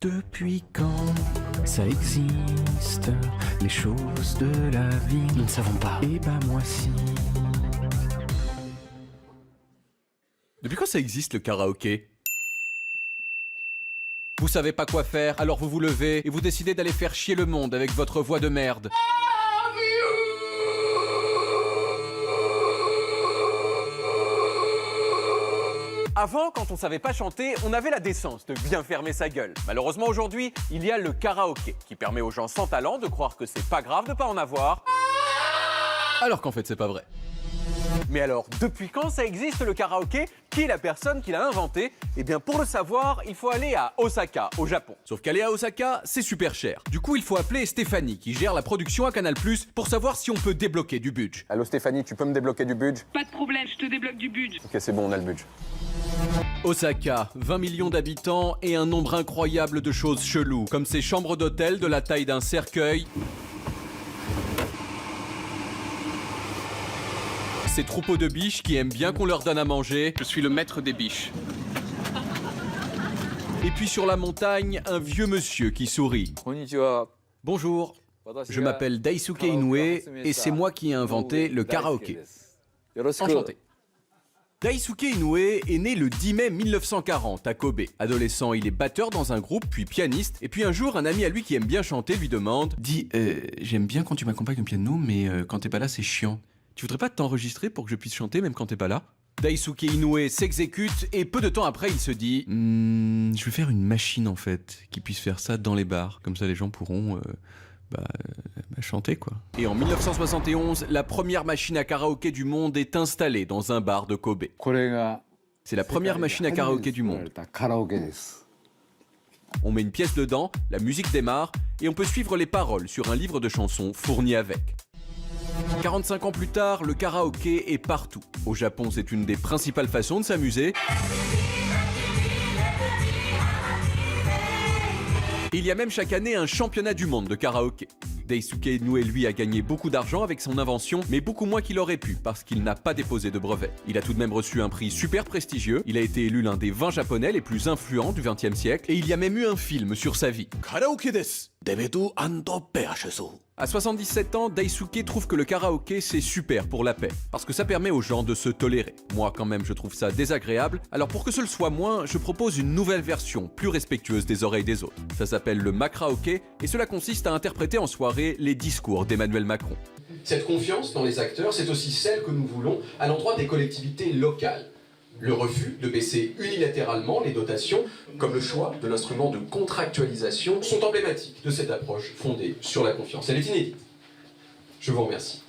Depuis quand ça existe, les choses de la vie? Nous ne savons pas. Eh ben moi si. Depuis quand ça existe le karaoké? Vous savez pas quoi faire, alors vous vous levez et vous décidez d'aller faire chier le monde avec votre voix de merde. Avant, quand on savait pas chanter, on avait la décence de bien fermer sa gueule. Malheureusement, aujourd'hui, il y a le karaoké, qui permet aux gens sans talent de croire que c'est pas grave de pas en avoir, alors qu'en fait, c'est pas vrai. Mais alors, depuis quand ça existe le karaoké? Qui est la personne qui l'a inventé? Eh bien, pour le savoir, il faut aller à Osaka, au Japon. Sauf qu'aller à Osaka, c'est super cher. Du coup, il faut appeler Stéphanie, qui gère la production à Canal+, pour savoir si on peut débloquer du budget. Allô Stéphanie, tu peux me débloquer du budget? Pas de problème, je te débloque du budget. Ok, c'est bon, on a le budget. Osaka, 20 millions d'habitants et un nombre incroyable de choses cheloues, comme ces chambres d'hôtel de la taille d'un cercueil, ces troupeaux de biches qui aiment bien qu'on leur donne à manger. Je suis le maître des biches. Et puis sur la montagne, un vieux monsieur qui sourit. Bonjour, je m'appelle Daisuke Inoue et c'est moi qui ai inventé le karaoké. Enchanté. Daisuke Inoue est né le 10 mai 1940 à Kobe. Adolescent, il est batteur dans un groupe, puis pianiste. Et puis un jour, un ami à lui qui aime bien chanter lui demande « Dis, j'aime bien quand tu m'accompagnes au piano, mais quand t'es pas là, c'est chiant. Tu voudrais pas t'enregistrer pour que je puisse chanter même quand t'es pas là ?» Daisuke Inoue s'exécute et peu de temps après, il se dit « Je vais faire une machine en fait, qui puisse faire ça dans les bars. Comme ça, les gens pourront... chanter quoi. » Et en 1971, la première machine à karaoké du monde est installée dans un bar de Kobe. C'est la première machine à karaoké du monde. On met une pièce dedans, la musique démarre, et on peut suivre les paroles sur un livre de chansons fourni avec. 45 ans plus tard, le karaoké est partout. Au Japon, c'est une des principales façons de s'amuser. Il y a même chaque année un championnat du monde de karaoké. Daisuke Inoue, lui, a gagné beaucoup d'argent avec son invention, mais beaucoup moins qu'il aurait pu, parce qu'il n'a pas déposé de brevet. Il a tout de même reçu un prix super prestigieux, il a été élu l'un des 20 japonais les plus influents du XXe siècle, et il y a même eu un film sur sa vie. Karaoke desu, debedu ando peashesu. À 77 ans, Daisuke trouve que le karaoké c'est super pour la paix, parce que ça permet aux gens de se tolérer. Moi quand même je trouve ça désagréable, alors pour que ce le soit moins, je propose une nouvelle version, plus respectueuse des oreilles des autres. Ça s'appelle le makraoké, et cela consiste à interpréter en soirée les discours d'Emmanuel Macron. Cette confiance dans les acteurs, c'est aussi celle que nous voulons à l'endroit des collectivités locales. Le refus de baisser unilatéralement les dotations, comme le choix de l'instrument de contractualisation, sont emblématiques de cette approche fondée sur la confiance. Elle est inédite. Je vous remercie.